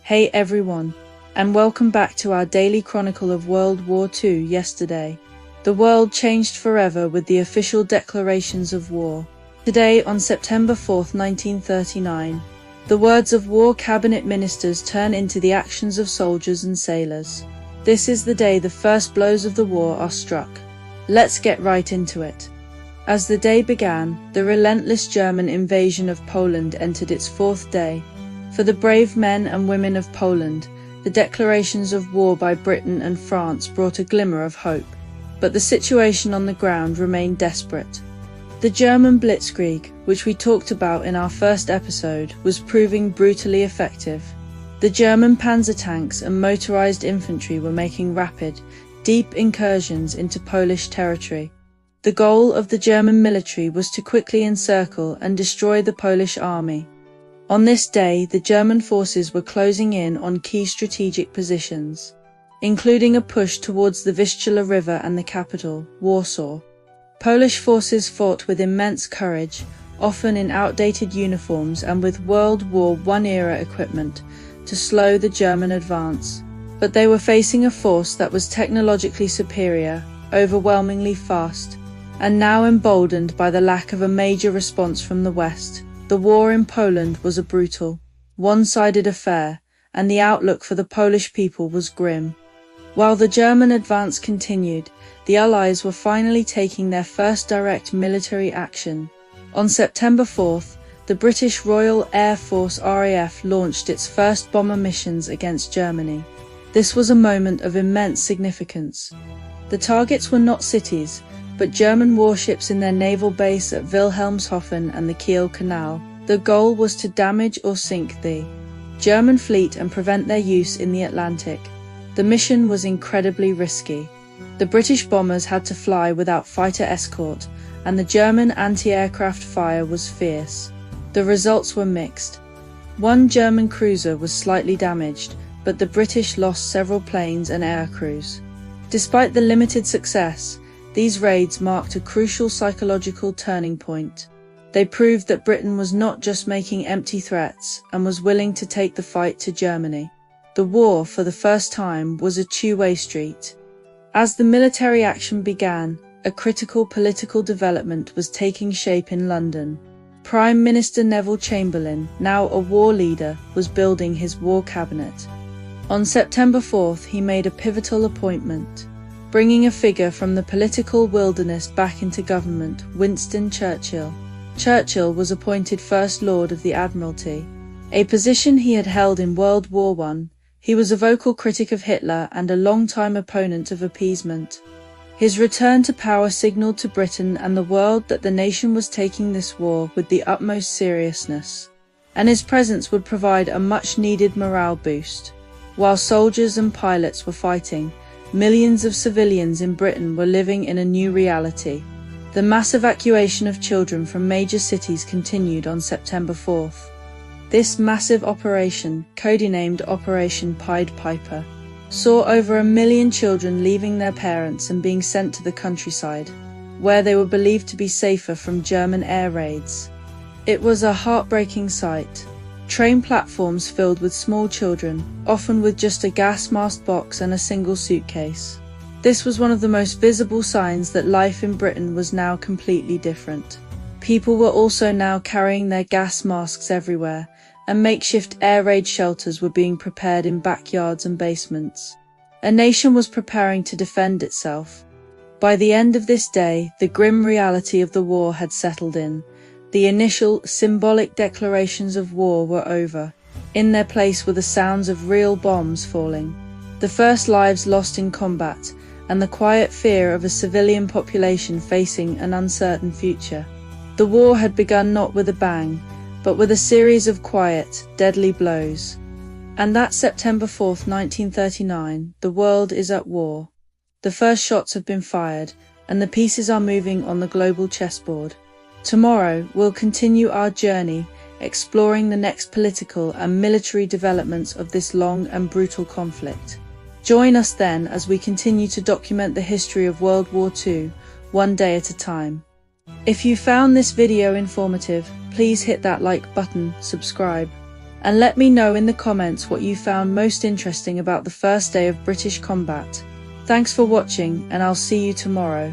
Hey everyone, and welcome back to our daily chronicle of World War II yesterday. The world changed forever with the official declarations of war. Today, on September 4th, 1939, the words of war cabinet ministers turn into the actions of soldiers and sailors. This is the day the first blows of the war are struck. Let's get right into it. As the day began, the relentless German invasion of Poland entered its fourth day. For the brave men and women of Poland, the declarations of war by Britain and France brought a glimmer of hope. But the situation on the ground remained desperate. The German blitzkrieg, which we talked about in our first episode, was proving brutally effective. The German panzer tanks and motorized infantry were making rapid, deep incursions into Polish territory. The goal of the German military was to quickly encircle and destroy the Polish army. On this day, the German forces were closing in on key strategic positions, including a push towards the Vistula River and the capital, Warsaw. Polish forces fought with immense courage, often in outdated uniforms and with World War I-era equipment, to slow the German advance. But they were facing a force that was technologically superior, overwhelmingly fast, and now emboldened by the lack of a major response from the West. The war in Poland was a brutal, one-sided affair, and the outlook for the Polish people was grim. While the German advance continued, the Allies were finally taking their first direct military action. On September 4th, the British Royal Air Force RAF launched its first bomber missions against Germany. This was a moment of immense significance. The targets were not cities, but German warships in their naval base at Wilhelmshaven and the Kiel Canal. The goal was to damage or sink the German fleet and prevent their use in the Atlantic. The mission was incredibly risky. The British bombers had to fly without fighter escort, and the German anti-aircraft fire was fierce. The results were mixed. One German cruiser was slightly damaged, but the British lost several planes and aircrews. Despite the limited success, these raids marked a crucial psychological turning point. They proved that Britain was not just making empty threats and was willing to take the fight to Germany. The war, for the first time, was a two-way street. As the military action began, a critical political development was taking shape in London. Prime Minister Neville Chamberlain, now a war leader, was building his war cabinet. On September 4th, he made a pivotal appointment, bringing a figure from the political wilderness back into government, Winston Churchill. Churchill was appointed First Lord of the Admiralty, a position he had held in World War I. He was a vocal critic of Hitler and a long-time opponent of appeasement. His return to power signaled to Britain and the world that the nation was taking this war with the utmost seriousness, and his presence would provide a much-needed morale boost. While soldiers and pilots were fighting, millions of civilians in Britain were living in a new reality. The mass evacuation of children from major cities continued on September 4th. This massive operation, codenamed Operation Pied Piper, saw over 1 million children leaving their parents and being sent to the countryside, where they were believed to be safer from German air raids. It was a heartbreaking sight. Train platforms filled with small children, often with just a gas mask box and a single suitcase. This was one of the most visible signs that life in Britain was now completely different. People were also now carrying their gas masks everywhere, and makeshift air raid shelters were being prepared in backyards and basements. A nation was preparing to defend itself. By the end of this day, the grim reality of the war had settled in. The initial, symbolic declarations of war were over. In their place were the sounds of real bombs falling, the first lives lost in combat, and the quiet fear of a civilian population facing an uncertain future. The war had begun not with a bang, but with a series of quiet, deadly blows. And that September 4th, 1939, the world is at war. The first shots have been fired, and the pieces are moving on the global chessboard. Tomorrow, we'll continue our journey, exploring the next political and military developments of this long and brutal conflict. Join us then as we continue to document the history of World War II, one day at a time. If you found this video informative, please hit that like button, subscribe, And let me know in the comments what you found most interesting about the first day of British combat. Thanks for watching, and I'll see you tomorrow.